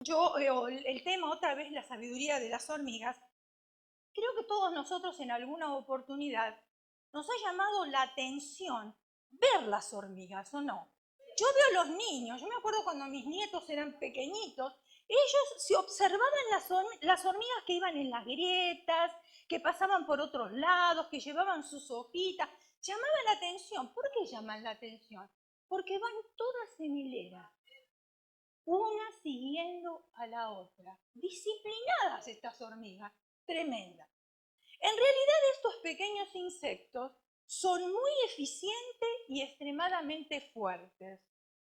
El tema otra vez, la sabiduría de las hormigas, creo que todos nosotros en alguna oportunidad nos ha llamado la atención ver las hormigas, ¿o no? Yo veo a los niños, yo me acuerdo cuando mis nietos eran pequeñitos, ellos se observaban las hormigas que iban en las grietas, que pasaban por otros lados, que llevaban sus hojitas, llamaban la atención. ¿Por qué llaman la atención? Porque van todas en hilera, una siguiendo a la otra. Disciplinadas estas hormigas, tremendas. En realidad estos pequeños insectos son muy eficientes y extremadamente fuertes.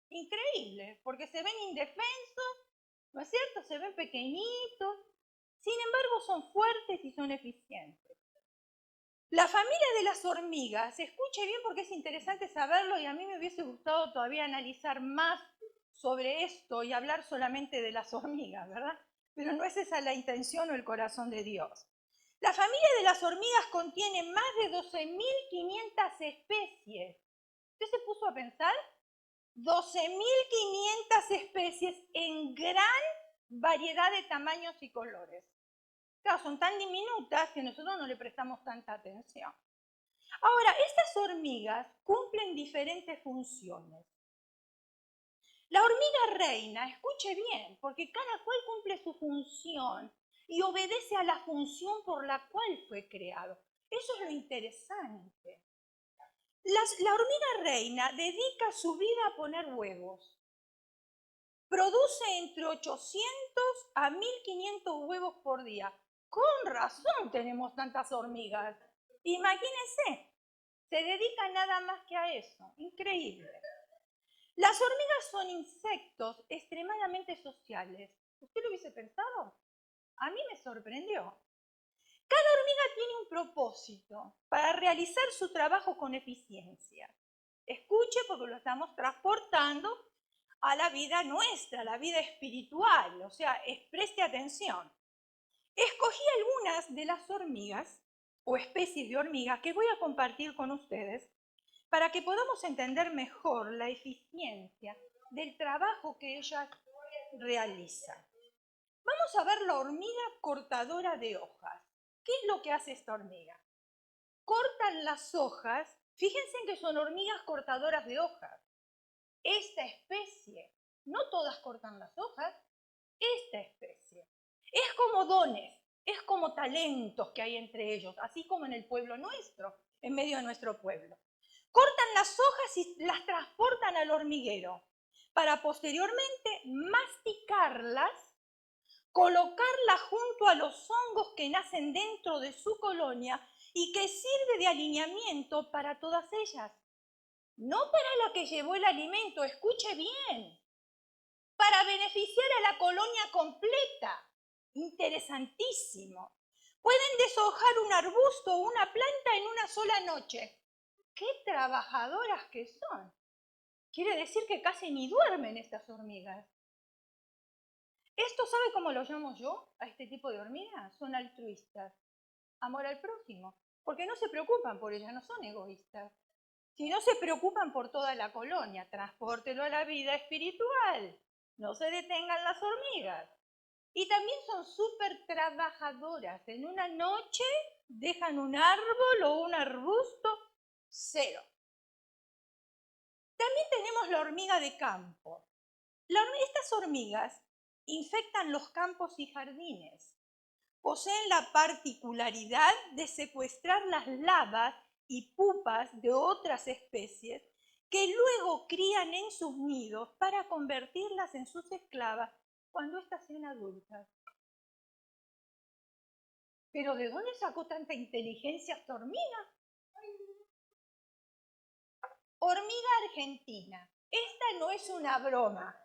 Increíble, porque se ven indefensos, ¿no es cierto? Se ven pequeñitos, sin embargo son fuertes y son eficientes. La familia de las hormigas, escuche bien porque es interesante saberlo y a mí me hubiese gustado todavía analizar más sobre esto y hablar solamente de las hormigas, ¿verdad? Pero no es esa la intención o el corazón de Dios. La familia de las hormigas contiene más de 12.500 especies. ¿Usted se puso a pensar? 12.500 especies en gran variedad de tamaños y colores. Claro, son tan diminutas que nosotros no le prestamos tanta atención. Ahora, estas hormigas cumplen diferentes funciones. La hormiga reina, escuche bien, porque cada cual cumple su función y obedece a la función por la cual fue creado. Eso es lo interesante. La hormiga reina dedica su vida a poner huevos. Produce entre 800 a 1.500 huevos por día. Con razón tenemos tantas hormigas. Imagínense, se dedica nada más que a eso. Increíble. Las hormigas son insectos extremadamente sociales. ¿Usted lo hubiese pensado? A mí me sorprendió. Cada hormiga tiene un propósito para realizar su trabajo con eficiencia. Escuche porque lo estamos transportando a la vida nuestra, a la vida espiritual, o sea, preste atención. Escogí algunas de las hormigas o especies de hormigas que voy a compartir con ustedes para que podamos entender mejor la eficiencia del trabajo que ellas realizan. Vamos a ver la hormiga cortadora de hojas. ¿Qué es lo que hace esta hormiga? Cortan las hojas, fíjense que son hormigas cortadoras de hojas. Esta especie, no todas cortan las hojas, esta especie. Es como dones, es como talentos que hay entre ellos, así como en el pueblo nuestro, en medio de nuestro pueblo. Cortan las hojas y las transportan al hormiguero para posteriormente masticarlas, colocarlas junto a los hongos que nacen dentro de su colonia y que sirve de alineamiento para todas ellas. No para la que llevó el alimento, escuche bien, para beneficiar a la colonia completa. Interesantísimo. Pueden deshojar un arbusto o una planta en una sola noche. ¡Qué trabajadoras que son! Quiere decir que casi ni duermen estas hormigas. ¿Esto sabe cómo lo llamo yo a este tipo de hormigas? Son altruistas. Amor al prójimo. Porque no se preocupan por ellas, no son egoístas. Si no se preocupan por toda la colonia, transpórtelo a la vida espiritual. No se detengan las hormigas. Y también son súper trabajadoras. En una noche dejan un árbol o un arbusto cero. También tenemos la hormiga de campo. Estas hormigas infectan los campos y jardines. Poseen la particularidad de secuestrar las larvas y pupas de otras especies que luego crían en sus nidos para convertirlas en sus esclavas cuando éstas sean adultas. ¿Pero de dónde sacó tanta inteligencia esta hormiga? Hormiga argentina. Esta no es una broma.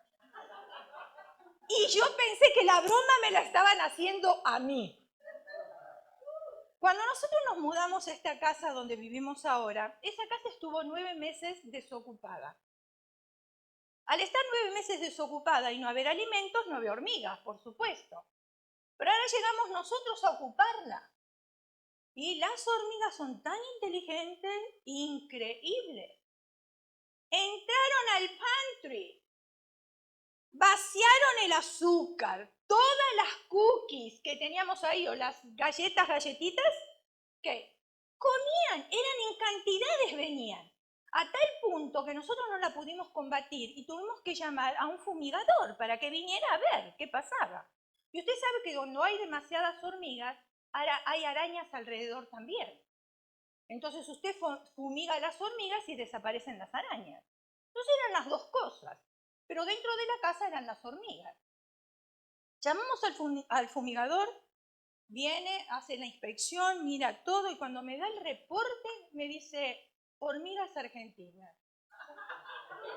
Y yo pensé que la broma me la estaban haciendo a mí. Cuando nosotros nos mudamos a esta casa donde vivimos ahora, esa casa estuvo 9 meses desocupada. Al estar 9 meses desocupada y no haber alimentos, no había hormigas, por supuesto. Pero ahora llegamos nosotros a ocuparla. Y las hormigas son tan inteligentes, increíbles. Entraron al pantry vaciaron el azúcar, todas las cookies que teníamos ahí, o las galletitas, ¿qué? Comían, eran en cantidades, venían. A tal punto que nosotros no la pudimos combatir y tuvimos que llamar a un fumigador para que viniera a ver qué pasaba. Y usted sabe que cuando hay demasiadas hormigas, hay arañas alrededor también. Entonces usted fumiga las hormigas y desaparecen las arañas. Entonces eran las dos cosas, pero dentro de la casa eran las hormigas. Llamamos al fumigador, viene, hace la inspección, mira todo y cuando me da el reporte me dice, hormigas argentinas.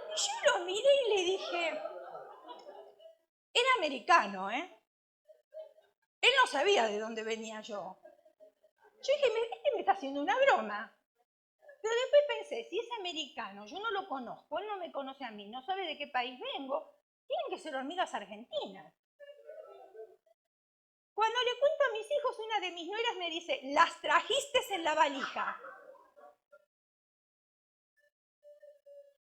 Y yo lo miré y le dije, era americano, ¿eh? Él no sabía de dónde venía yo. Yo dije, este me está haciendo una broma. Pero después pensé, si es americano, yo no lo conozco, él no me conoce a mí, no sabe de qué país vengo, tienen que ser hormigas argentinas. Cuando le cuento a mis hijos, una de mis nueras me dice, las trajiste en la valija.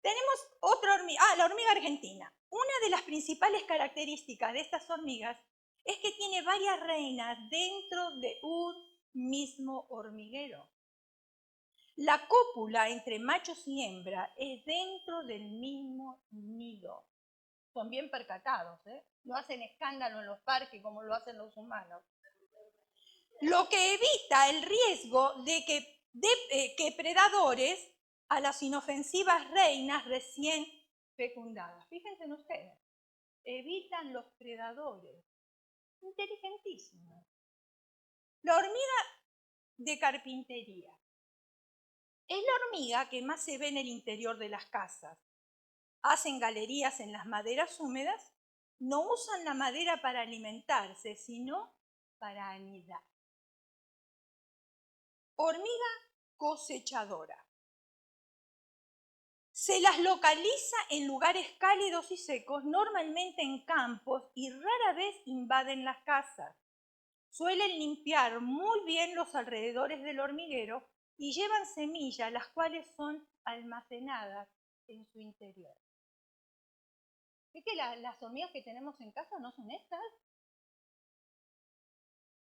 Tenemos otra hormiga, la hormiga argentina. Una de las principales características de estas hormigas es que tiene varias reinas dentro de un mismo hormiguero. La cópula entre machos y hembra es dentro del mismo nido. Son bien percatados, ¿eh? No hacen escándalo en los parques como lo hacen los humanos. Lo que evita el riesgo de que predadores a las inofensivas reinas recién fecundadas. Fíjense en ustedes, evitan los predadores. Inteligentísimo. La hormiga de carpintería es la hormiga que más se ve en el interior de las casas. Hacen galerías en las maderas húmedas, no usan la madera para alimentarse, sino para anidar. Hormiga cosechadora. Se las localiza en lugares cálidos y secos, normalmente en campos, y rara vez invaden las casas. Suelen limpiar muy bien los alrededores del hormiguero y llevan semillas, las cuales son almacenadas en su interior. ¿Es que las hormigas que tenemos en casa no son estas?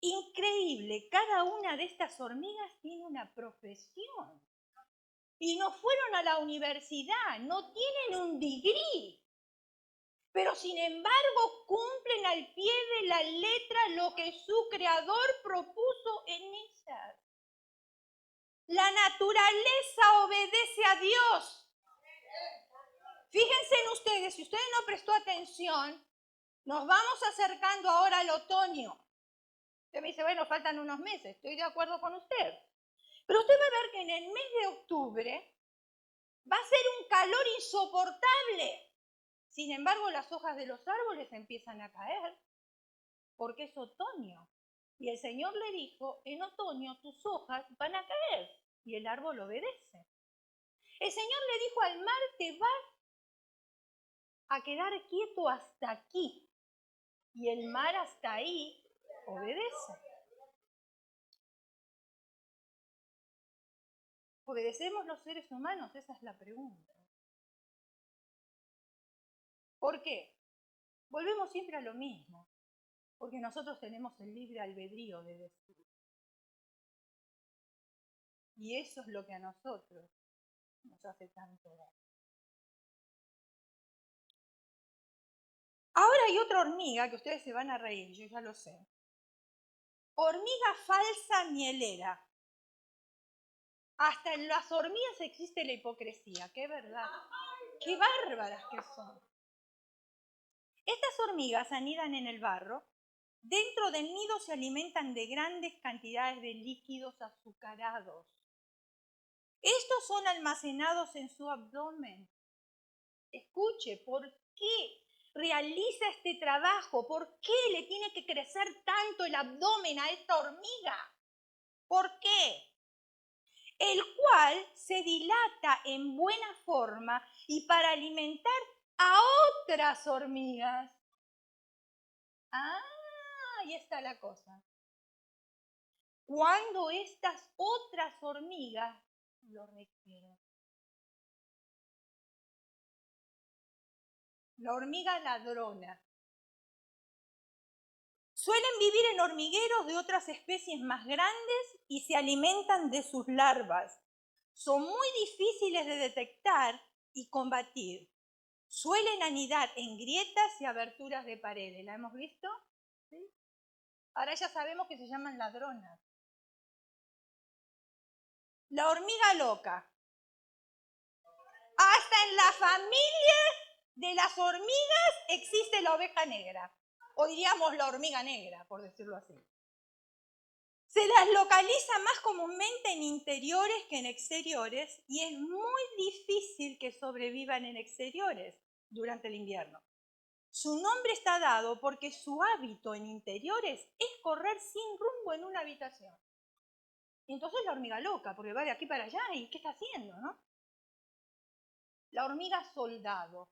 Increíble, cada una de estas hormigas tiene una profesión. Y no fueron a la universidad, no tienen un degree. Pero sin embargo cumplen al pie de la letra lo que su creador propuso en ellas. La naturaleza obedece a Dios. Fíjense en ustedes, si ustedes no prestó atención, nos vamos acercando ahora al otoño. Usted me dice, bueno, faltan unos meses, estoy de acuerdo con usted. Pero usted va a ver que en el mes de octubre va a ser un calor insoportable. Sin embargo, las hojas de los árboles empiezan a caer, porque es otoño. Y el Señor le dijo, en otoño tus hojas van a caer, y el árbol obedece. El Señor le dijo al mar, te vas a quedar quieto hasta aquí, y el mar hasta ahí obedece. ¿Obedecemos los seres humanos? Esa es la pregunta. ¿Por qué? Volvemos siempre a lo mismo, porque nosotros tenemos el libre albedrío de decidir. Y eso es lo que a nosotros nos hace tanto daño. Ahora hay otra hormiga que ustedes se van a reír, yo ya lo sé. Hormiga falsa mielera. Hasta en las hormigas existe la hipocresía, qué verdad. Qué bárbaras que son. Estas hormigas anidan en el barro. Dentro del nido se alimentan de grandes cantidades de líquidos azucarados. Estos son almacenados en su abdomen. Escuche, ¿por qué realiza este trabajo? ¿Por qué le tiene que crecer tanto el abdomen a esta hormiga? ¿Por qué? El cual se dilata en buena forma y para alimentar a otras hormigas. Ahí está la cosa. Cuando estas otras hormigas lo requieren. la hormiga ladrona. Suelen vivir en hormigueros de otras especies más grandes y se alimentan de sus larvas. Son muy difíciles de detectar y combatir. Suelen anidar en grietas y aberturas de paredes. ¿La hemos visto? ¿Sí? Ahora ya sabemos que se llaman ladronas. La hormiga loca. Hasta en la familia de las hormigas existe la oveja negra. O diríamos la hormiga negra, por decirlo así. Se las localiza más comúnmente en interiores que en exteriores y es muy difícil que sobrevivan en exteriores durante el invierno. Su nombre está dado porque su hábito en interiores es correr sin rumbo en una habitación. Y entonces la hormiga loca, porque va de aquí para allá y ¿qué está haciendo, no? La hormiga soldado.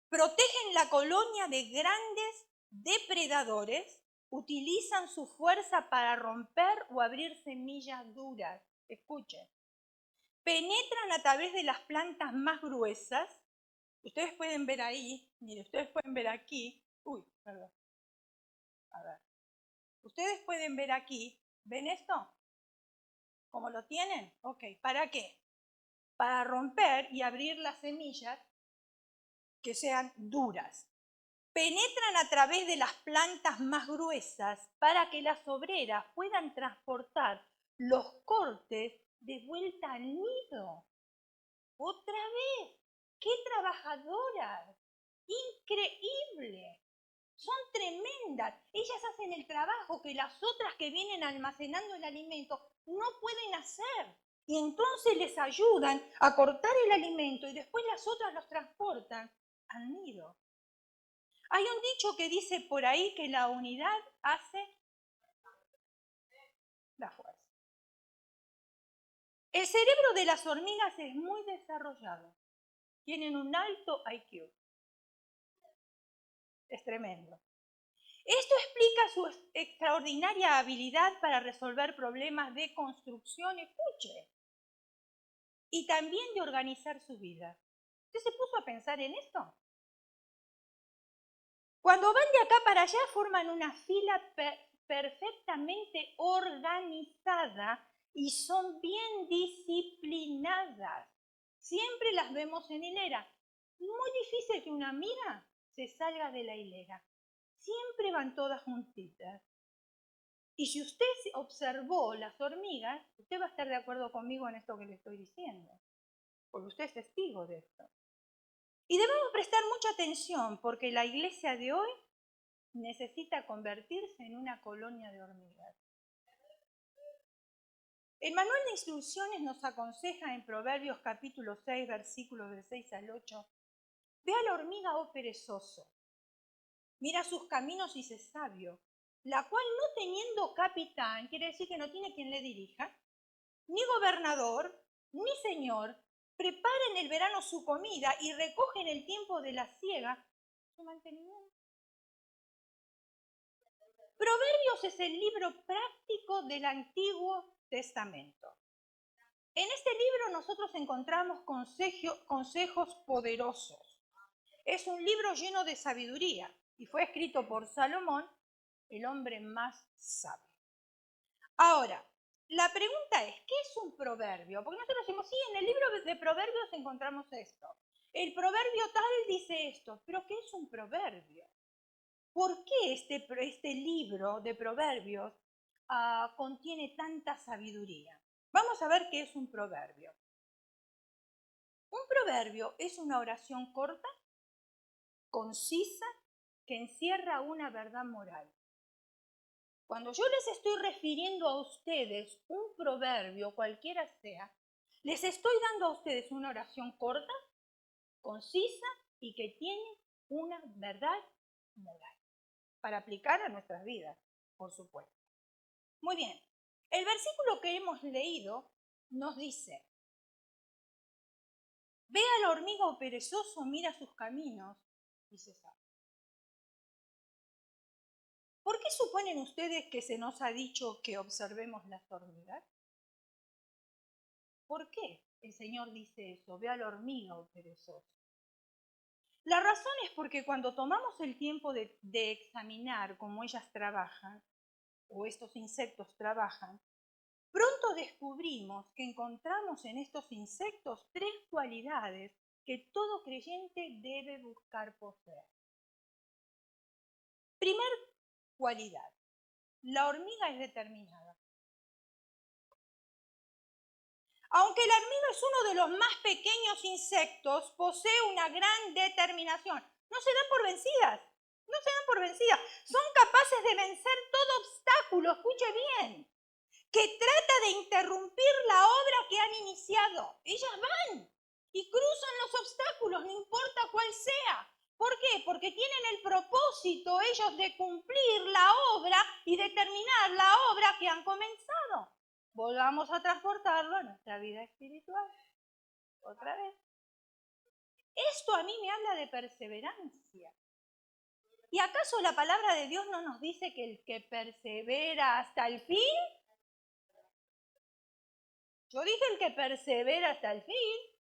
Protegen la colonia de grandes depredadores, utilizan su fuerza para romper o abrir semillas duras. Escuchen. Penetran a través de las plantas más gruesas. Ustedes pueden ver ahí, mire, ustedes pueden ver aquí. Uy, perdón. A ver. Ustedes pueden ver aquí. ¿Ven esto? ¿Cómo lo tienen? Ok. ¿Para qué? Para romper y abrir las semillas que sean duras. Penetran a través de las plantas más gruesas para que las obreras puedan transportar los cortes de vuelta al nido. Otra vez, ¡qué trabajadoras! ¡Increíble! Son tremendas. Ellas hacen el trabajo que las otras que vienen almacenando el alimento no pueden hacer. Y entonces les ayudan a cortar el alimento y después las otras los transportan al nido. Hay un dicho que dice por ahí que la unidad hace la fuerza. El cerebro de las hormigas es muy desarrollado. Tienen un alto IQ. Es tremendo. Esto explica su extraordinaria habilidad para resolver problemas de construcción, escuche, y también de organizar su vida. ¿Usted se puso a pensar en esto? Cuando van de acá para allá forman una fila perfectamente organizada y son bien disciplinadas. Siempre las vemos en hilera. Muy difícil que una amiga se salga de la hilera. Siempre van todas juntitas. Y si usted observó las hormigas, usted va a estar de acuerdo conmigo en esto que le estoy diciendo, porque usted es testigo de esto. Y debemos prestar mucha atención porque la iglesia de hoy necesita convertirse en una colonia de hormigas. El manual de instrucciones nos aconseja en Proverbios capítulo 6, versículos del 6 al 8, ve a la hormiga, oh perezoso, mira sus caminos y sé sabio, la cual no teniendo capitán, quiere decir que no tiene quien le dirija, ni gobernador, ni señor, prepara en el verano su comida y recoge en el tiempo de la siega su mantenimiento. Proverbios es el libro práctico del Antiguo Testamento. En este libro nosotros encontramos consejos poderosos. Es un libro lleno de sabiduría y fue escrito por Salomón, el hombre más sabio. Ahora, la pregunta es, ¿qué es un proverbio? Porque nosotros decimos, sí, en el libro de proverbios encontramos esto. El proverbio tal dice esto, pero ¿qué es un proverbio? ¿Por qué este libro de proverbios contiene tanta sabiduría? Vamos a ver qué es un proverbio. Un proverbio es una oración corta, concisa, que encierra una verdad moral. Cuando yo les estoy refiriendo a ustedes un proverbio, cualquiera sea, les estoy dando a ustedes una oración corta, concisa y que tiene una verdad moral para aplicar a nuestras vidas, por supuesto. Muy bien, el versículo que hemos leído nos dice, ve al hormiga perezoso, mira sus caminos y se sabe. ¿Por qué suponen ustedes que se nos ha dicho que observemos las hormigas? ¿Por qué? el Señor dice eso, ve a la hormiga, oh perezoso. La razón es porque cuando tomamos el tiempo de examinar cómo ellas trabajan, o estos insectos trabajan, pronto descubrimos que encontramos en estos insectos 3 cualidades que todo creyente debe buscar poseer. Primer cualidad, la hormiga es determinada. Aunque la hormiga es uno de los más pequeños insectos, posee una gran determinación. No se dan por vencidas, no se dan por vencidas. Son capaces de vencer todo obstáculo, escuche bien, que trata de interrumpir la obra que han iniciado. Ellas van y cruzan los obstáculos, no importa cuál sea. ¿Por qué? Porque tienen el propósito ellos de cumplir la obra y de terminar la obra que han comenzado. Volvamos a transportarlo a nuestra vida espiritual. Otra vez. Esto a mí me habla de perseverancia. ¿Y acaso la palabra de Dios no nos dice que el que persevera hasta el fin? Yo dije el que persevera hasta el fin.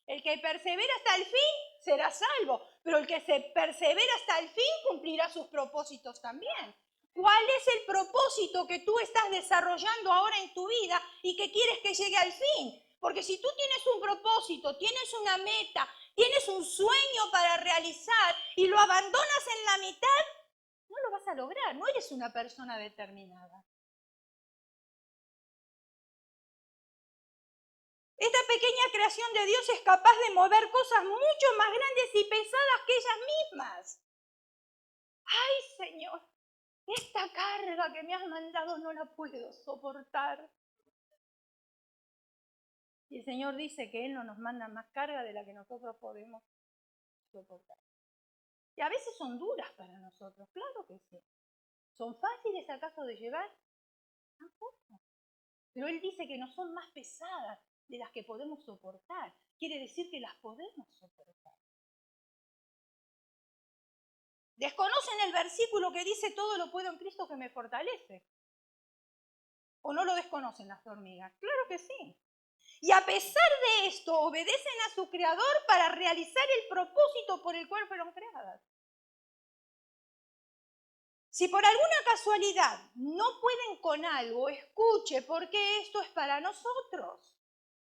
El que persevera hasta el fin será salvo, pero el que se persevera hasta el fin cumplirá sus propósitos también. ¿Cuál es el propósito que tú estás desarrollando ahora en tu vida y que quieres que llegue al fin? Porque si tú tienes un propósito, tienes una meta, tienes un sueño para realizar y lo abandonas en la mitad, no lo vas a lograr, no eres una persona determinada. Esta pequeña creación de Dios es capaz de mover cosas mucho más grandes y pesadas que ellas mismas. ¡Ay, Señor! Esta carga que me has mandado no la puedo soportar. Y el Señor dice que Él no nos manda más carga de la que nosotros podemos soportar. Y a veces son duras para nosotros, claro que sí. ¿Son fáciles acaso de llevar? Tampoco. Pero Él dice que no son más pesadas de las que podemos soportar. Quiere decir que las podemos soportar. ¿Desconocen el versículo que dice todo lo puedo en Cristo que me fortalece? ¿O no lo desconocen las hormigas? Claro que sí. Y a pesar de esto, obedecen a su Creador para realizar el propósito por el cual fueron creadas. Si por alguna casualidad no pueden con algo, escuche, porque esto es para nosotros.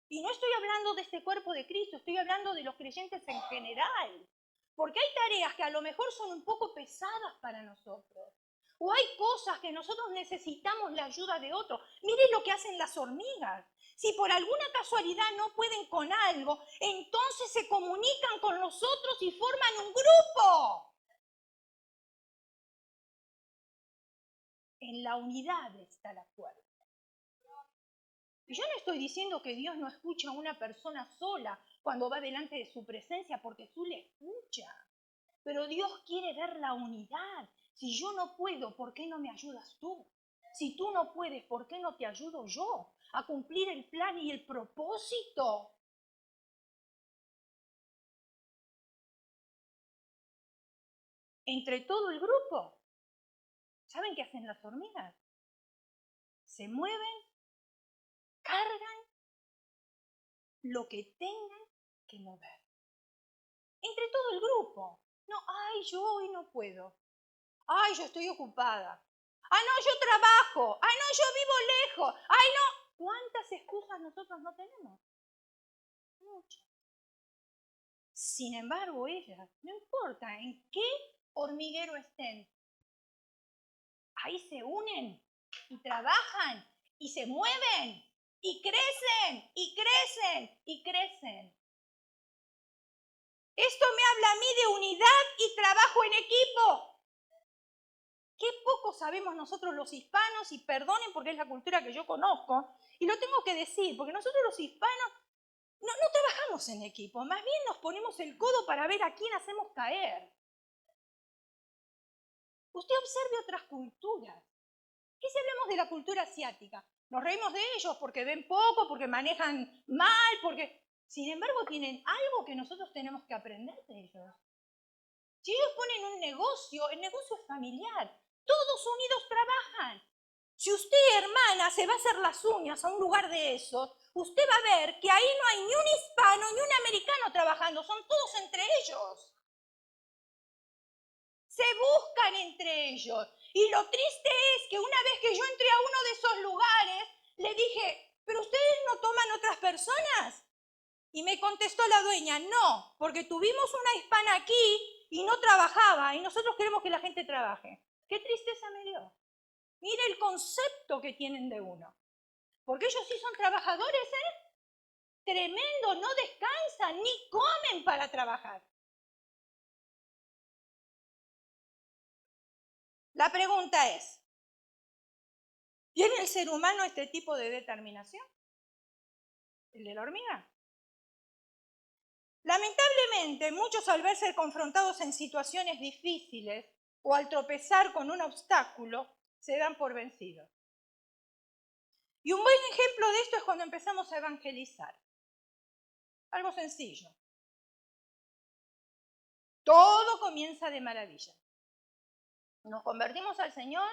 Y no estoy hablando de este cuerpo de Cristo, estoy hablando de los creyentes en general. Porque hay tareas que a lo mejor son un poco pesadas para nosotros. O hay cosas que nosotros necesitamos la ayuda de otros. Miren lo que hacen las hormigas. Si por alguna casualidad no pueden con algo, entonces se comunican con los otros y forman un grupo. En la unidad está la fuerza. Y yo no estoy diciendo que Dios no escucha a una persona sola cuando va delante de su presencia, porque tú le escuchas. Pero Dios quiere ver la unidad. Si yo no puedo, ¿por qué no me ayudas tú? Si tú no puedes, ¿por qué no te ayudo yo a cumplir el plan y el propósito? Entre todo el grupo. ¿Saben qué hacen las hormigas? Se mueven, cargan lo que tengan que mover. Entre todo el grupo. No, ay, yo hoy no puedo. Ay, yo estoy ocupada. Ay, no, yo trabajo. Ay, no, yo vivo lejos. Ay, no. ¿Cuántas excusas nosotros no tenemos? Muchas. Sin embargo, ellas, no importa en qué hormiguero estén, ahí se unen y trabajan y se mueven y crecen y crecen y crecen. Esto me habla a mí de unidad y trabajo en equipo. Qué poco sabemos nosotros los hispanos, y perdonen porque es la cultura que yo conozco, y lo tengo que decir, porque nosotros los hispanos no trabajamos en equipo, más bien nos ponemos el codo para ver a quién hacemos caer. Usted observe otras culturas. ¿Qué si hablamos de la cultura asiática? Nos reímos de ellos porque ven poco, porque manejan mal, porque... Sin embargo, tienen algo que nosotros tenemos que aprender de ellos. Si ellos ponen un negocio, el negocio es familiar. Todos unidos trabajan. Si usted, hermana, se va a hacer las uñas a un lugar de esos, usted va a ver que ahí no hay ni un hispano ni un americano trabajando, son todos entre ellos. Se buscan entre ellos. Y lo triste es que una vez que yo entré a uno de esos lugares, le dije, ¿pero ustedes no toman otras personas? Y me contestó la dueña, no, porque tuvimos una hispana aquí y no trabajaba, y nosotros queremos que la gente trabaje. Qué tristeza me dio. Mire el concepto que tienen de uno. Porque ellos sí son trabajadores, ¿eh? Tremendo, no descansan ni comen para trabajar. La pregunta es, ¿tiene el ser humano este tipo de determinación? ¿El de la hormiga? Lamentablemente, muchos al verse confrontados en situaciones difíciles o al tropezar con un obstáculo, se dan por vencidos. Y un buen ejemplo de esto es cuando empezamos a evangelizar. Algo sencillo. Todo comienza de maravilla. Nos convertimos al Señor,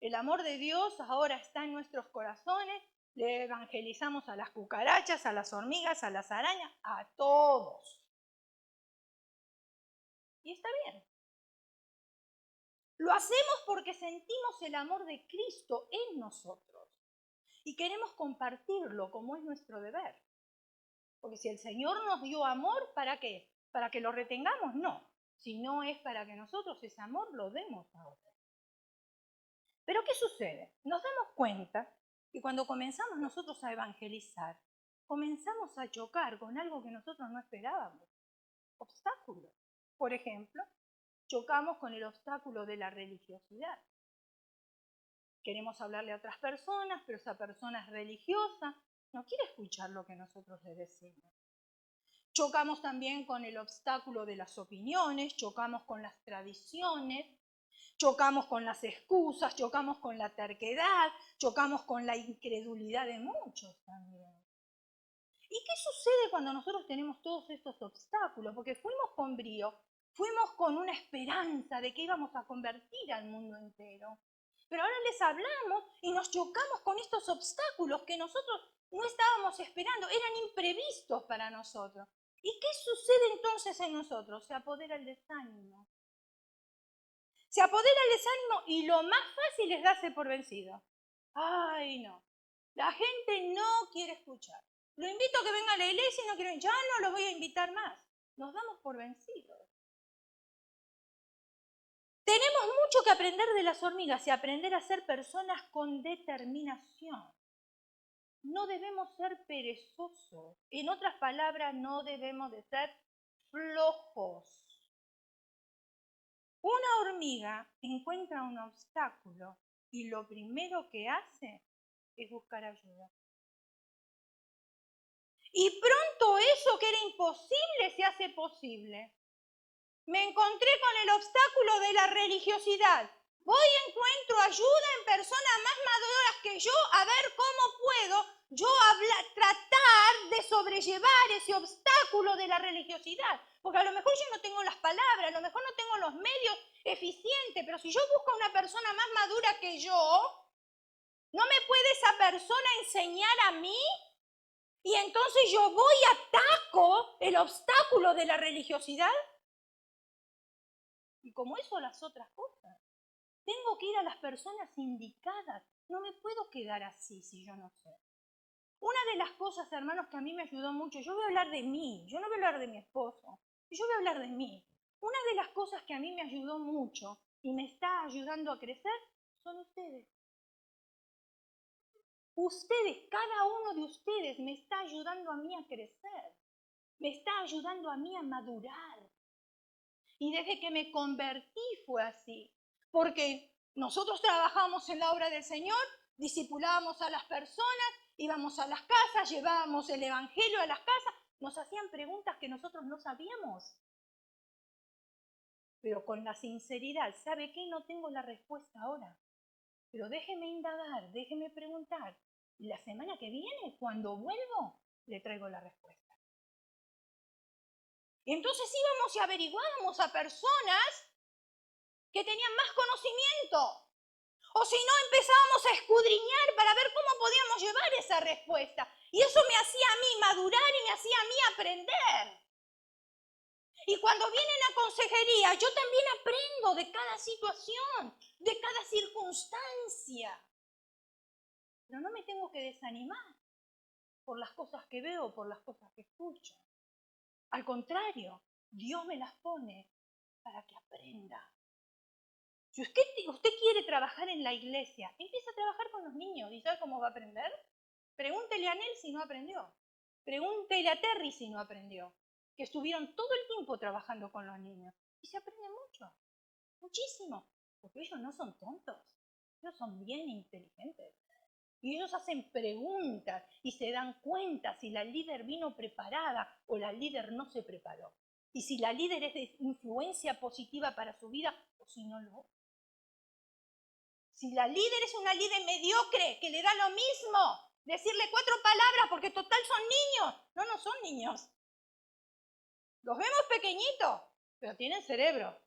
el amor de Dios ahora está en nuestros corazones, le evangelizamos a las cucarachas, a las hormigas, a las arañas, a todos. Y está bien. Lo hacemos porque sentimos el amor de Cristo en nosotros y queremos compartirlo como es nuestro deber. Porque si el Señor nos dio amor, ¿para qué? ¿Para que lo retengamos? No. Si no es para que nosotros ese amor lo demos a otros. Pero ¿qué sucede? Nos damos cuenta que cuando comenzamos nosotros a evangelizar, comenzamos a chocar con algo que nosotros no esperábamos. Obstáculos. Por ejemplo, chocamos con el obstáculo de la religiosidad. Queremos hablarle a otras personas, pero esa persona es religiosa, no quiere escuchar lo que nosotros le decimos. Chocamos también con el obstáculo de las opiniones, chocamos con las tradiciones, chocamos con las excusas, chocamos con la terquedad, chocamos con la incredulidad de muchos también. ¿Y qué sucede cuando nosotros tenemos todos estos obstáculos? Porque fuimos con brío, fuimos con una esperanza de que íbamos a convertir al mundo entero. Pero ahora les hablamos y nos chocamos con estos obstáculos que nosotros no estábamos esperando, eran imprevistos para nosotros. ¿Y qué sucede entonces en nosotros? Se apodera el desánimo. Se apodera el desánimo y lo más fácil es darse por vencido. Ay, no. La gente no quiere escuchar. Lo invito a que venga a la iglesia y no quiero, ya no los voy a invitar más. Nos damos por vencidos. Tenemos mucho que aprender de las hormigas y aprender a ser personas con determinación. No debemos ser perezosos. En otras palabras, no debemos de ser flojos. Una hormiga encuentra un obstáculo y lo primero que hace es buscar ayuda. Y pronto eso que era imposible se hace posible. Me encontré con el obstáculo de la religiosidad. Voy y encuentro ayuda en personas más maduras que yo a ver cómo puedo yo tratar de sobrellevar ese obstáculo de la religiosidad. Porque a lo mejor yo no tengo las palabras, a lo mejor no tengo los medios eficientes, pero si yo busco a una persona más madura que yo, ¿no me puede esa persona enseñar a mí? Y entonces yo voy y ataco el obstáculo de la religiosidad. Y como eso las otras cosas. Tengo que ir a las personas indicadas. No me puedo quedar así si yo no sé. Una de las cosas, hermanos, que a mí me ayudó mucho, yo voy a hablar de mí, yo no voy a hablar de mi esposo, yo voy a hablar de mí. Una de las cosas que a mí me ayudó mucho y me está ayudando a crecer son ustedes. Ustedes, cada uno de ustedes me está ayudando a mí a crecer, me está ayudando a mí a madurar. Y desde que me convertí fue así, porque nosotros trabajamos en la obra del Señor, discipulábamos a las personas, íbamos a las casas, llevábamos el evangelio a las casas, nos hacían preguntas que nosotros no sabíamos. Pero con la sinceridad, ¿sabe qué? No tengo la respuesta ahora. Pero déjeme indagar, déjeme preguntar. Y la semana que viene, cuando vuelvo, le traigo la respuesta. Y entonces íbamos y averiguábamos a personas que tenían más conocimiento. O si no, empezábamos a escudriñar para ver cómo podíamos llevar esa respuesta. Y eso me hacía a mí madurar y me hacía a mí aprender. Y cuando vienen a consejería, yo también aprendo de cada situación, de cada circunstancia. Pero no me tengo que desanimar por las cosas que veo, por las cosas que escucho. Al contrario, Dios me las pone para que aprenda. Si usted quiere trabajar en la iglesia, empieza a trabajar con los niños. ¿Y sabe cómo va a aprender? Pregúntele a Nel si no aprendió. Pregúntele a Terry si no aprendió. Que estuvieron todo el tiempo trabajando con los niños. Y se aprende mucho, muchísimo. Porque ellos no son tontos, ellos son bien inteligentes. Y ellos hacen preguntas y se dan cuenta si la líder vino preparada o la líder no se preparó. Y si la líder es de influencia positiva para su vida o si no lo es. Si la líder es una líder mediocre, que le da lo mismo decirle 4 palabras porque total son niños. No, no son niños. Los vemos pequeñitos, pero tienen cerebro.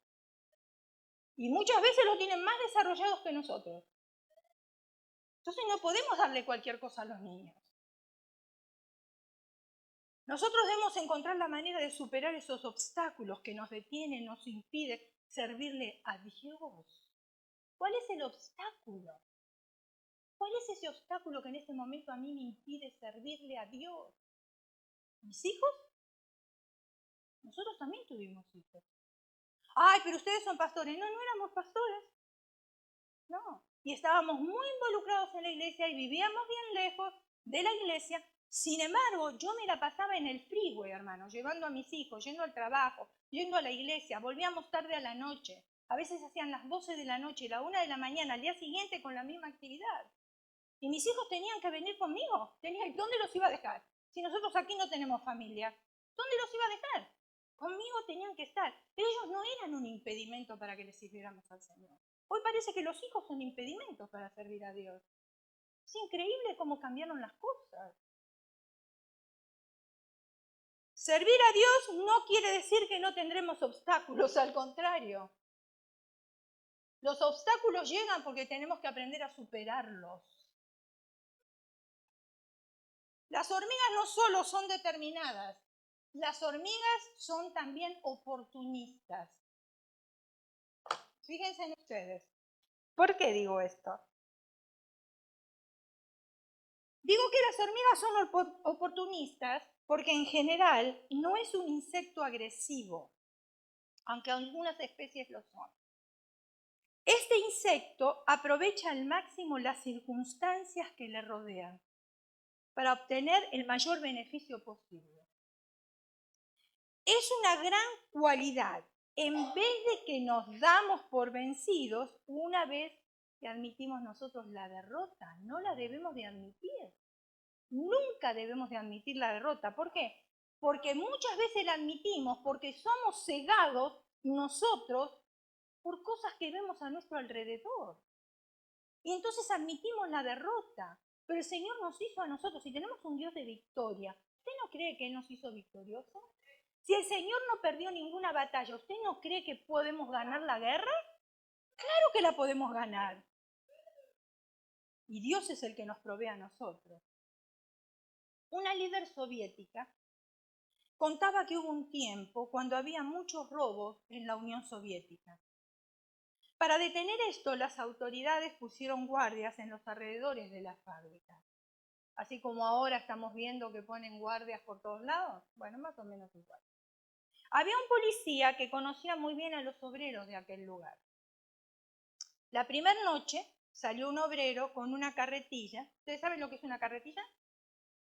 Y muchas veces lo tienen más desarrollados que nosotros. Entonces no podemos darle cualquier cosa a los niños. Nosotros debemos encontrar la manera de superar esos obstáculos que nos detienen, nos impiden servirle a Dios. ¿Cuál es el obstáculo? ¿Cuál es ese obstáculo que en este momento a mí me impide servirle a Dios? ¿Mis hijos? Nosotros también tuvimos hijos. Ay, pero ustedes son pastores. No, no éramos pastores. No. Y estábamos muy involucrados en la iglesia y vivíamos bien lejos de la iglesia. Sin embargo, yo me la pasaba en el freeway, hermano, llevando a mis hijos, yendo al trabajo, yendo a la iglesia. Volvíamos tarde a la noche. A veces hacían las 12 de la noche y la 1 de la mañana, al día siguiente con la misma actividad. Y mis hijos tenían que venir conmigo. ¿Dónde los iba a dejar? Si nosotros aquí no tenemos familia, ¿dónde los iba a dejar? Conmigo tenían que estar. Pero ellos no eran un impedimento para que les sirviéramos al Señor. Hoy parece que los hijos son impedimentos para servir a Dios. Es increíble cómo cambiaron las cosas. Servir a Dios no quiere decir que no tendremos obstáculos, al contrario. Los obstáculos llegan porque tenemos que aprender a superarlos. Las hormigas no solo son determinadas, las hormigas son también oportunistas. Fíjense en ustedes. ¿Por qué digo esto? Digo que las hormigas son oportunistas porque en general no es un insecto agresivo, aunque algunas especies lo son. Este insecto aprovecha al máximo las circunstancias que le rodean para obtener el mayor beneficio posible. Es una gran cualidad. En vez de que nos damos por vencidos, una vez que admitimos nosotros la derrota, no la debemos de admitir. Nunca debemos de admitir la derrota. ¿Por qué? Porque muchas veces la admitimos porque somos cegados nosotros por cosas que vemos a nuestro alrededor. Y entonces admitimos la derrota. Pero el Señor nos hizo a nosotros, si tenemos un Dios de victoria, ¿usted no cree que Él nos hizo victoriosos? Si el Señor no perdió ninguna batalla, ¿usted no cree que podemos ganar la guerra? Claro que la podemos ganar. Y Dios es el que nos provee a nosotros. Una líder soviética contaba que hubo un tiempo cuando había muchos robos en la Unión Soviética. Para detener esto, las autoridades pusieron guardias en los alrededores de las fábricas. Así como ahora estamos viendo que ponen guardias por todos lados, bueno, más o menos igual. Había un policía que conocía muy bien a los obreros de aquel lugar. La primera noche salió un obrero con una carretilla. ¿Ustedes saben lo que es una carretilla?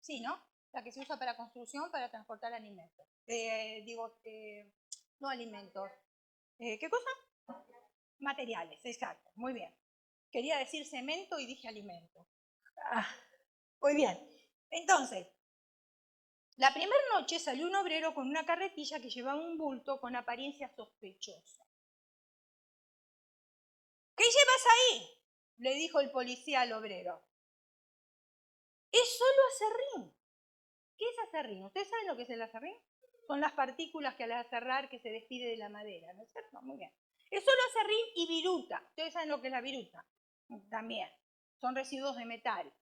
Sí, ¿no? La que se usa para construcción, para transportar alimentos. No alimentos. ¿Qué cosa? Materiales, exacto. Muy bien. Quería decir cemento y dije alimento. Muy bien. Entonces, la primera noche salió un obrero con una carretilla que llevaba un bulto con apariencia sospechosa. ¿Qué llevas ahí?, le dijo el policía al obrero. Es solo acerrín. ¿Qué es acerrín? ¿Ustedes saben lo que es el acerrín? Son las partículas que al aserrar que se despide de la madera, ¿no es cierto? Muy bien. Es solo acerrín y viruta. ¿Ustedes saben lo que es la viruta? También, son residuos de metal.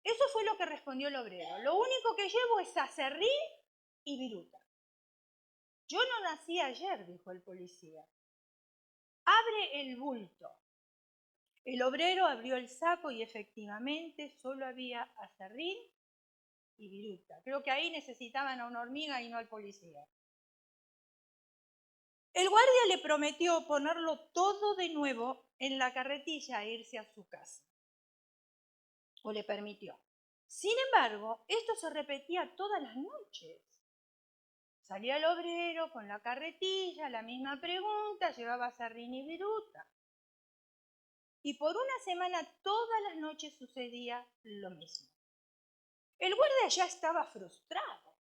Eso fue lo que respondió el obrero. Lo único que llevo es aserrín y viruta. Yo no nací ayer, dijo el policía. Abre el bulto. El obrero abrió el saco y efectivamente solo había aserrín y viruta. Creo que ahí necesitaban a una hormiga y no al policía. El guardia le prometió ponerlo todo de nuevo en la carretilla e irse a su casa. O le permitió. Sin embargo, esto se repetía todas las noches. Salía el obrero con la carretilla, la misma pregunta, llevaba aserrín y viruta. Y por una semana todas las noches sucedía lo mismo. El guardia ya estaba frustrado.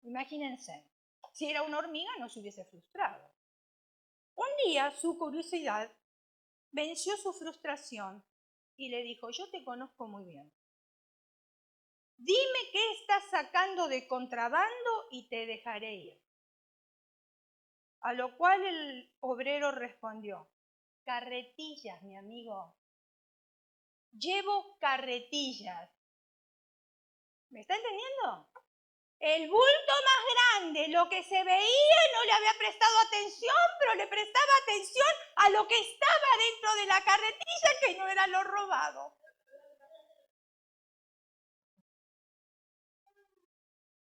Imagínense, si era una hormiga no se hubiese frustrado. Un día su curiosidad venció su frustración y le dijo, yo te conozco muy bien. Dime qué estás sacando de contrabando y te dejaré ir. A lo cual el obrero respondió, carretillas, mi amigo. Llevo carretillas. ¿Me está entendiendo? El bulto más grande, lo que se veía, no le había prestado atención, pero le prestaba atención a lo que estaba dentro de la carretilla, que no era lo robado.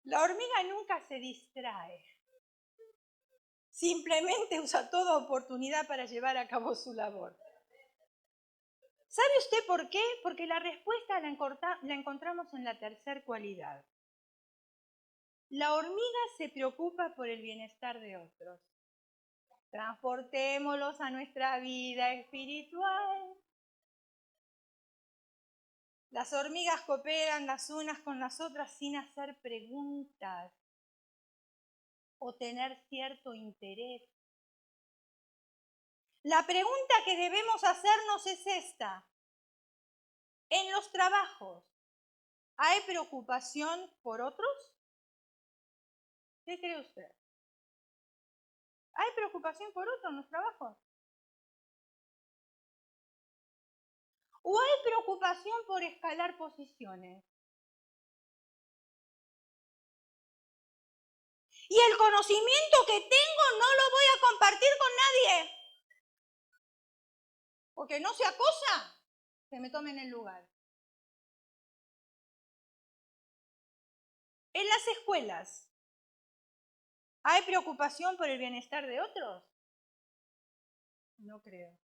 La hormiga nunca se distrae. Simplemente usa toda oportunidad para llevar a cabo su labor. ¿Sabe usted por qué? Porque la respuesta la encontramos en la tercera cualidad. La hormiga se preocupa por el bienestar de otros. Transportémoslos a nuestra vida espiritual. Las hormigas cooperan las unas con las otras sin hacer preguntas o tener cierto interés. La pregunta que debemos hacernos es esta. En los trabajos, ¿hay preocupación por otros? ¿Qué cree usted? ¿Hay preocupación por otros en los trabajos? ¿O hay preocupación por escalar posiciones? Y el conocimiento que tengo no lo voy a compartir con nadie. Porque no sea cosa que me tomen el lugar. En las escuelas, ¿hay preocupación por el bienestar de otros? No creo.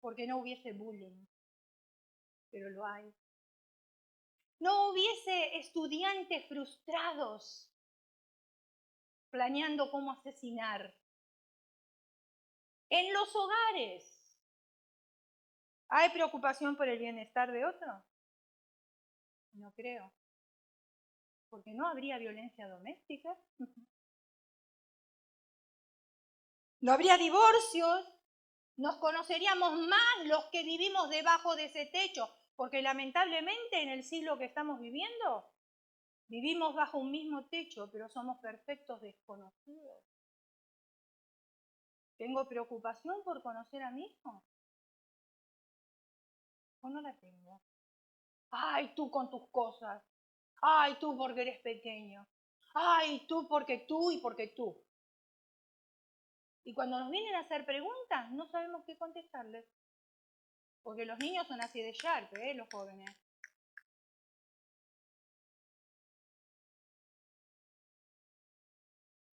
Porque no hubiese bullying. Pero lo hay. No hubiese estudiantes frustrados planeando cómo asesinar. En los hogares, ¿hay preocupación por el bienestar de otros? No creo. Porque no habría violencia doméstica. No habría divorcios. Nos conoceríamos más los que vivimos debajo de ese techo. Porque lamentablemente en el siglo que estamos viviendo, vivimos bajo un mismo techo, pero somos perfectos desconocidos. ¿Tengo preocupación por conocer a mi hijo? ¿O no la tengo? Ay, tú con tus cosas. Ay, tú porque eres pequeño. Ay, tú porque tú y porque tú. Y cuando nos vienen a hacer preguntas, no sabemos qué contestarles. Porque los niños son así de sharp, los jóvenes.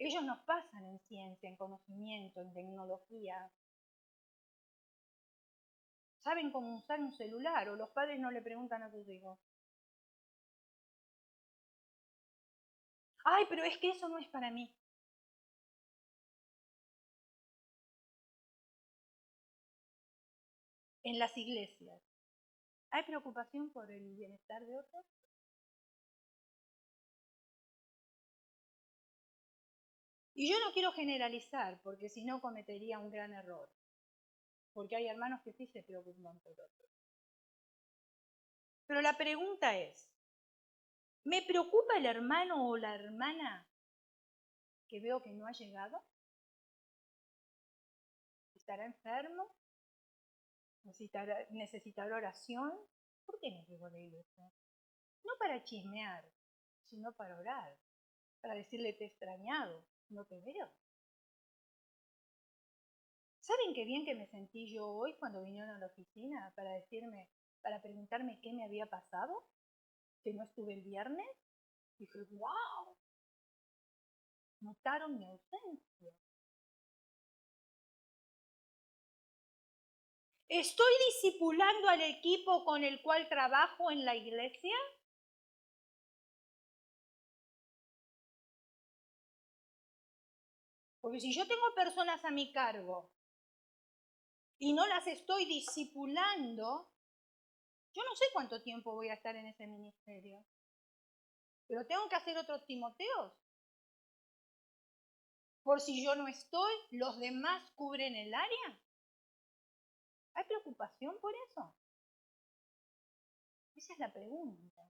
Ellos nos pasan en ciencia, en conocimiento, en tecnología. Saben cómo usar un celular o los padres no le preguntan a sus hijos. Ay, pero es que eso no es para mí. En las iglesias, ¿hay preocupación por el bienestar de otros? Y yo no quiero generalizar, porque si no cometería un gran error. Porque hay hermanos que sí se preocupan por otros. Pero la pregunta es, ¿me preocupa el hermano o la hermana que veo que no ha llegado? ¿Estará enfermo? necesitará oración. ¿Por qué no llego a la iglesia? No para chismear, sino para orar, para decirle te he extrañado, no te veo. ¿Saben qué bien que me sentí yo hoy cuando vinieron a la oficina para preguntarme qué me había pasado? Que no estuve el viernes. Dije, wow, notaron mi ausencia. ¿Estoy discipulando al equipo con el cual trabajo en la iglesia? Porque si yo tengo personas a mi cargo y no las estoy discipulando, yo no sé cuánto tiempo voy a estar en ese ministerio. Pero tengo que hacer otros Timoteos. Por si yo no estoy, ¿los demás cubren el área? ¿Hay preocupación por eso? Esa es la pregunta.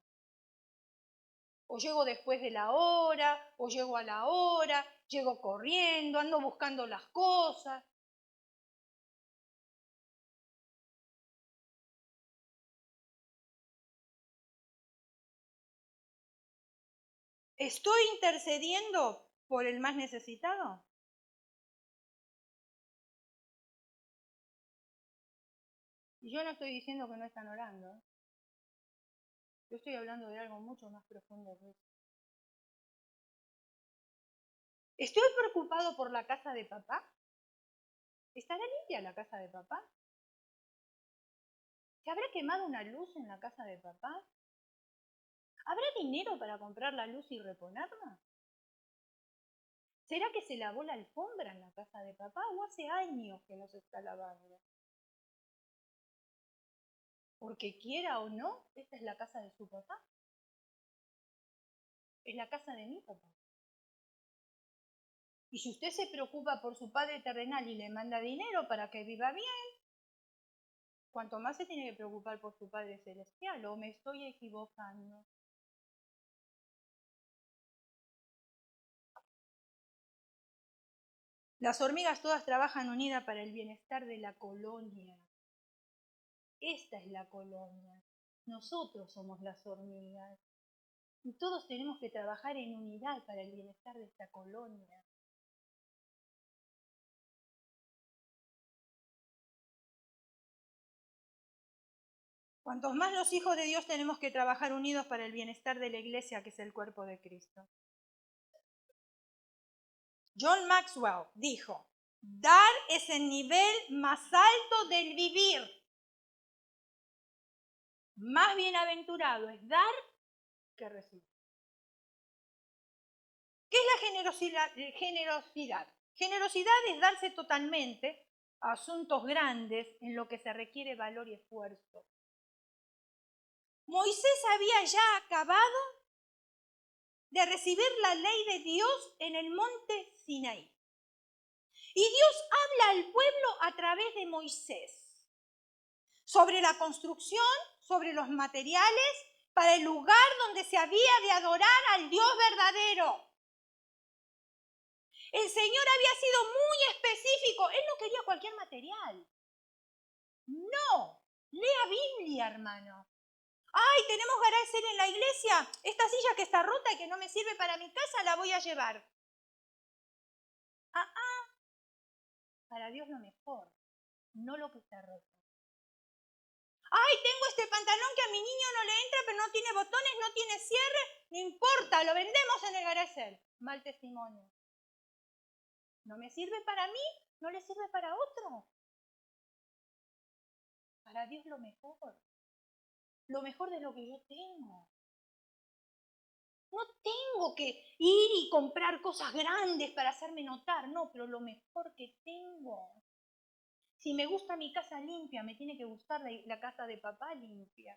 O llego después de la hora, o llego a la hora, llego corriendo, ando buscando las cosas. ¿Estoy intercediendo por el más necesitado? Y yo no estoy diciendo que no están orando. Yo estoy hablando de algo mucho más profundo que eso. ¿Estoy preocupado por la casa de papá? ¿Estará limpia la casa de papá? ¿Se habrá quemado una luz en la casa de papá? ¿Habrá dinero para comprar la luz y reponerla? ¿Será que se lavó la alfombra en la casa de papá o hace años que no se está lavando? Porque quiera o no, esta es la casa de su papá. Es la casa de mi papá. Y si usted se preocupa por su padre terrenal y le manda dinero para que viva bien, cuanto más se tiene que preocupar por su padre celestial, ¿o me estoy equivocando? Las hormigas todas trabajan unidas para el bienestar de la colonia. Esta es la colonia. Nosotros somos las hormigas. Y todos tenemos que trabajar en unidad para el bienestar de esta colonia. Cuantos más los hijos de Dios tenemos que trabajar unidos para el bienestar de la iglesia, que es el cuerpo de Cristo. John Maxwell dijo, dar es el nivel más alto del vivir. Más bienaventurado es dar que recibir. ¿Qué es la generosidad? Generosidad es darse totalmente a asuntos grandes en lo que se requiere valor y esfuerzo. Moisés había ya acabado de recibir la ley de Dios en el monte Sinaí. Y Dios habla al pueblo a través de Moisés sobre la construcción, sobre los materiales, para el lugar donde se había de adorar al Dios verdadero. El Señor había sido muy específico. Él no quería cualquier material. No. Lea Biblia, hermano. Ay, tenemos garaje en la iglesia. Esta silla que está rota y que no me sirve para mi casa, la voy a llevar. Para Dios lo mejor, no lo que está roto. Ay, tengo este pantalón que a mi niño no le entra, pero no tiene botones, no tiene cierre. No importa, lo vendemos en el garaje. Mal testimonio. No me sirve para mí, no le sirve para otro. Para Dios lo mejor de lo que yo tengo. No tengo que ir y comprar cosas grandes para hacerme notar, no, pero lo mejor que tengo. Si me gusta mi casa limpia, me tiene que gustar la casa de papá limpia.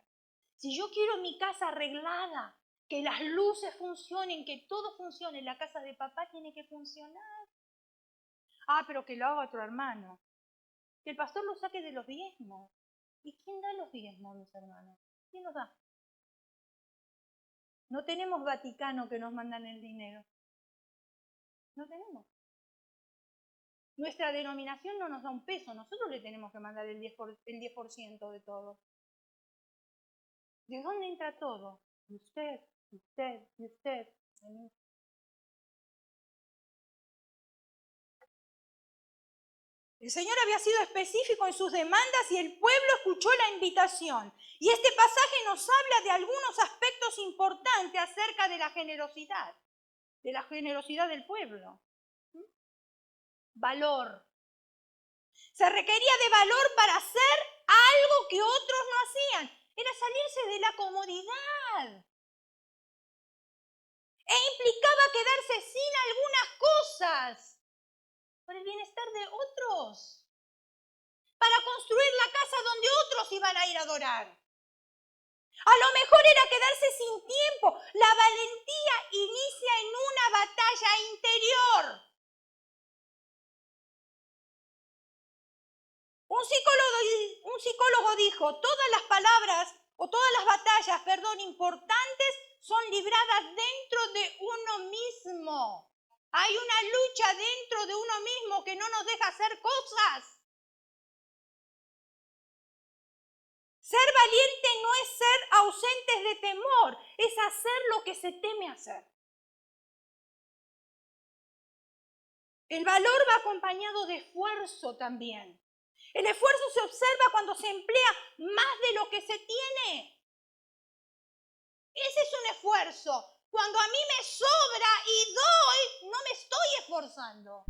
Si yo quiero mi casa arreglada, que las luces funcionen, que todo funcione, la casa de papá tiene que funcionar. Pero que lo haga otro hermano. Que el pastor lo saque de los diezmos. ¿Y quién da los diezmos, mis hermanos? ¿Quién los da? No tenemos Vaticano que nos mandan el dinero. No tenemos. Nuestra denominación no nos da un peso, nosotros le tenemos que mandar el 10% de todo. ¿De dónde entra todo? De usted, de usted, de usted. El Señor había sido específico en sus demandas y el pueblo escuchó la invitación. Y este pasaje nos habla de algunos aspectos importantes acerca de la generosidad del pueblo. Valor. Se requería de valor para hacer algo que otros no hacían. Era salirse de la comodidad. E implicaba quedarse sin algunas cosas por el bienestar de otros. Para construir la casa donde otros iban a ir a adorar. A lo mejor era quedarse sin tiempo. La valentía inicia en una batalla interior. Un psicólogo dijo, todas las palabras o todas las batallas, importantes son libradas dentro de uno mismo. Hay una lucha dentro de uno mismo que no nos deja hacer cosas. Ser valiente no es ser ausentes de temor, es hacer lo que se teme hacer. El valor va acompañado de esfuerzo también. El esfuerzo se observa cuando se emplea más de lo que se tiene. Ese es un esfuerzo. Cuando a mí me sobra y doy, no me estoy esforzando.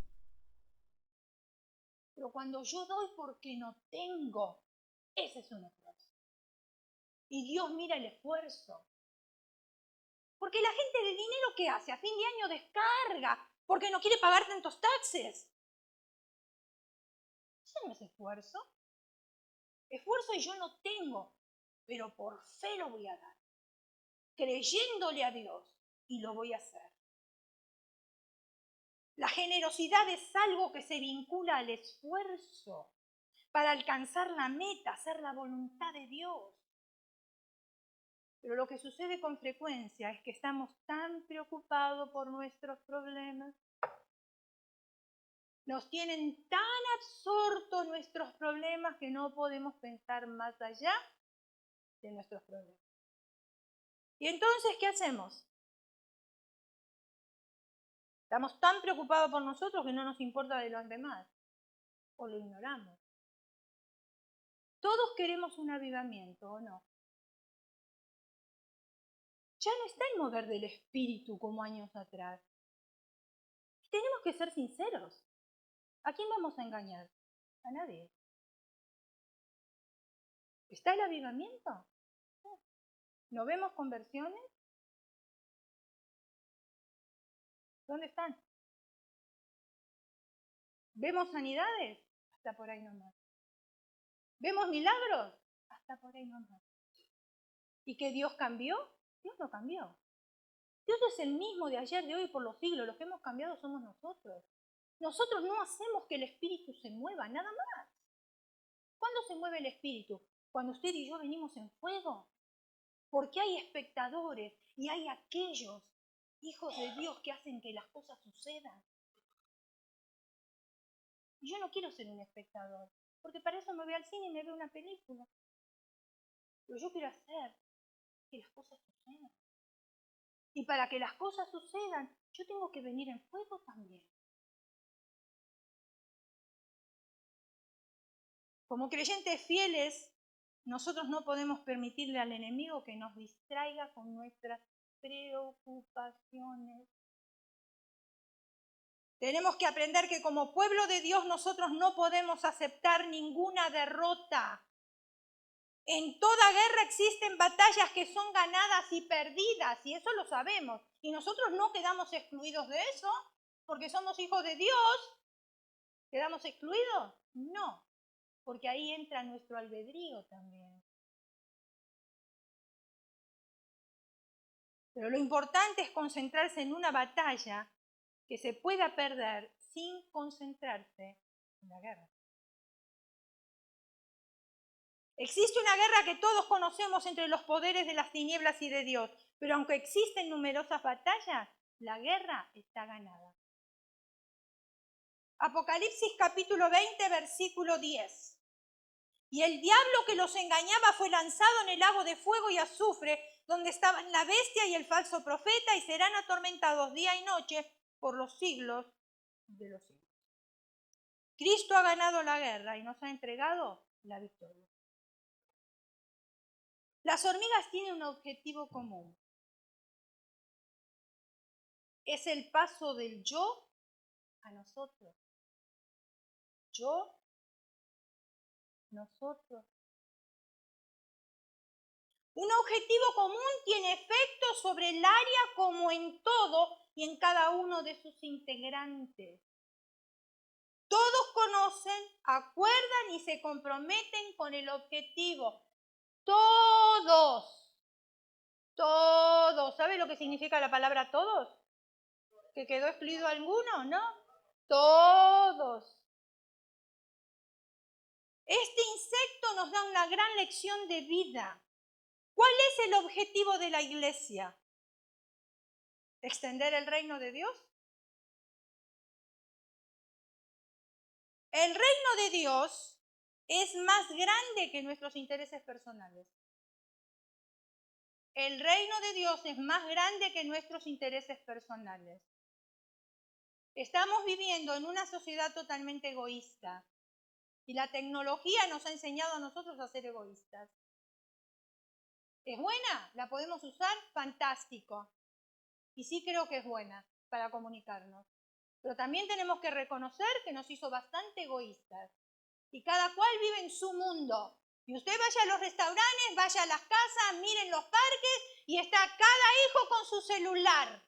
Pero cuando yo doy porque no tengo, ese es un esfuerzo. Y Dios mira el esfuerzo. Porque la gente de dinero, ¿qué hace? A fin de año descarga, porque no quiere pagar tantos taxes. Eso no es esfuerzo. Esfuerzo y yo no tengo, pero por fe lo voy a dar. Creyéndole a Dios, y lo voy a hacer. La generosidad es algo que se vincula al esfuerzo para alcanzar la meta, hacer la voluntad de Dios. Pero lo que sucede con frecuencia es que estamos tan preocupados por nuestros problemas, nos tienen tan absortos nuestros problemas que no podemos pensar más allá de nuestros problemas. ¿Y entonces qué hacemos? Estamos tan preocupados por nosotros que no nos importa de los demás, o lo ignoramos. Todos queremos un avivamiento, ¿o no? Ya no está el mover del espíritu como años atrás. Tenemos que ser sinceros. ¿A quién vamos a engañar? A nadie. ¿Está el avivamiento? ¿No vemos conversiones? ¿Dónde están? ¿Vemos sanidades? Hasta por ahí nomás. ¿Vemos milagros? Hasta por ahí nomás. ¿Y que Dios cambió? Dios no cambió. Dios es el mismo de ayer, de hoy, por los siglos. Los que hemos cambiado somos nosotros. Nosotros no hacemos que el espíritu se mueva, nada más. ¿Cuándo se mueve el espíritu? Cuando usted y yo venimos en fuego. Porque hay espectadores y hay aquellos hijos de Dios que hacen que las cosas sucedan. Y yo no quiero ser un espectador, porque para eso me voy al cine y me veo una película. Pero yo quiero hacer que las cosas sucedan. Y para que las cosas sucedan, yo tengo que venir en fuego también. Como creyentes fieles, nosotros no podemos permitirle al enemigo que nos distraiga con nuestras preocupaciones. Tenemos que aprender que como pueblo de Dios nosotros no podemos aceptar ninguna derrota. En toda guerra existen batallas que son ganadas y perdidas, y eso lo sabemos. Y nosotros no quedamos excluidos de eso, porque somos hijos de Dios. ¿Quedamos excluidos? No, porque ahí entra nuestro albedrío también. Pero lo importante es concentrarse en una batalla que se pueda perder sin concentrarse en la guerra. Existe una guerra que todos conocemos entre los poderes de las tinieblas y de Dios, pero aunque existen numerosas batallas, la guerra está ganada. Apocalipsis capítulo 20, versículo 10. Y el diablo que los engañaba fue lanzado en el lago de fuego y azufre, donde estaban la bestia y el falso profeta, y serán atormentados día y noche por los siglos de los siglos. Cristo ha ganado la guerra y nos ha entregado la victoria. Las hormigas tienen un objetivo común. Es el paso del yo a nosotros. Yo, nosotros. Un objetivo común tiene efecto sobre el área como en todo y en cada uno de sus integrantes. Todos conocen, acuerdan y se comprometen con el objetivo. Todos. Todos. ¿Sabe lo que significa la palabra todos? ¿Que quedó excluido alguno? ¿No? Todos. Este insecto nos da una gran lección de vida. ¿Cuál es el objetivo de la iglesia? ¿Extender el reino de Dios? El reino de Dios es más grande que nuestros intereses personales. El reino de Dios es más grande que nuestros intereses personales. Estamos viviendo en una sociedad totalmente egoísta y la tecnología nos ha enseñado a nosotros a ser egoístas. ¿Es buena? ¿La podemos usar? Fantástico. Y sí creo que es buena para comunicarnos. Pero también tenemos que reconocer que nos hizo bastante egoístas. Y cada cual vive en su mundo. Y usted vaya a los restaurantes, vaya a las casas, miren los parques y está cada hijo con su celular.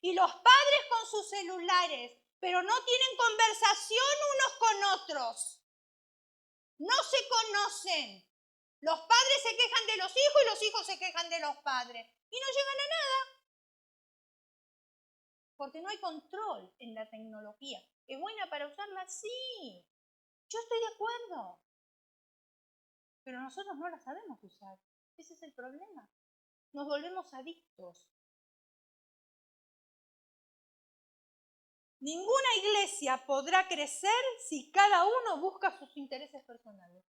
Y los padres con sus celulares. Pero no tienen conversación unos con otros. No se conocen. Los padres se quejan de los hijos y los hijos se quejan de los padres. Y no llegan a nada. Porque no hay control en la tecnología. ¿Es buena para usarla? Sí. Yo estoy de acuerdo. Pero nosotros no la sabemos usar. Ese es el problema. Nos volvemos adictos. Ninguna iglesia podrá crecer si cada uno busca sus intereses personales.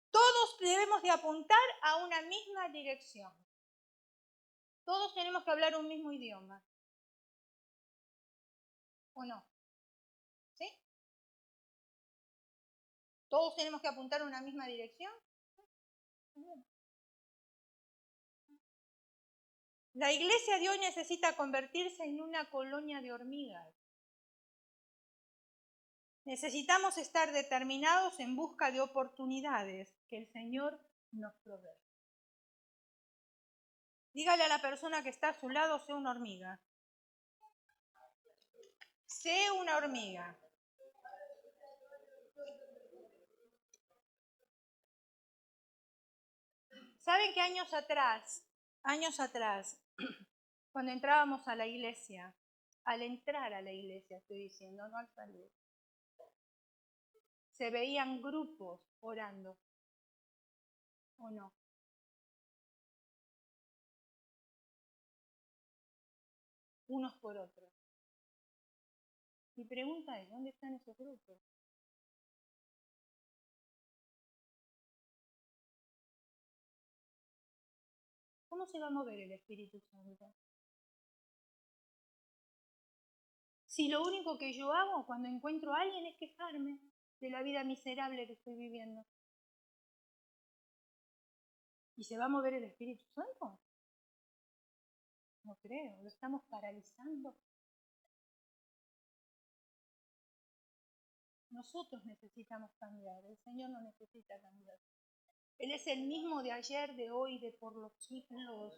Todos debemos de apuntar a una misma dirección. Todos tenemos que hablar un mismo idioma. ¿O no? ¿Sí? ¿Todos tenemos que apuntar a una misma dirección? La iglesia de hoy necesita convertirse en una colonia de hormigas. Necesitamos estar determinados en busca de oportunidades que el Señor nos provee. Dígale a la persona que está a su lado, sé una hormiga. Sé una hormiga. ¿Saben que años atrás, cuando entrábamos a la iglesia, al entrar a la iglesia, estoy diciendo, no al salir, se veían grupos orando, ¿o no? Unos por otros. Mi pregunta es, ¿dónde están esos grupos? ¿Cómo se va a mover el Espíritu Santo? Si lo único que yo hago cuando encuentro a alguien es quejarme de la vida miserable que estoy viviendo. ¿Y se va a mover el Espíritu Santo? No creo, lo estamos paralizando. Nosotros necesitamos cambiar, el Señor no necesita cambiar. Él es el mismo de ayer, de hoy, de por los siglos.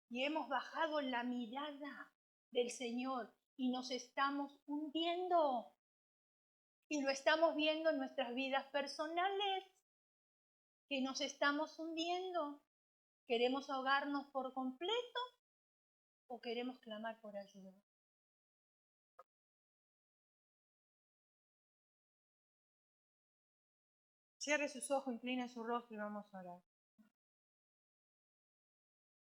Y hemos bajado la mirada del Señor y nos estamos hundiendo. Y lo estamos viendo en nuestras vidas personales, que nos estamos hundiendo. ¿Queremos ahogarnos por completo o queremos clamar por ayuda? Cierre sus ojos, incline su rostro y vamos a orar.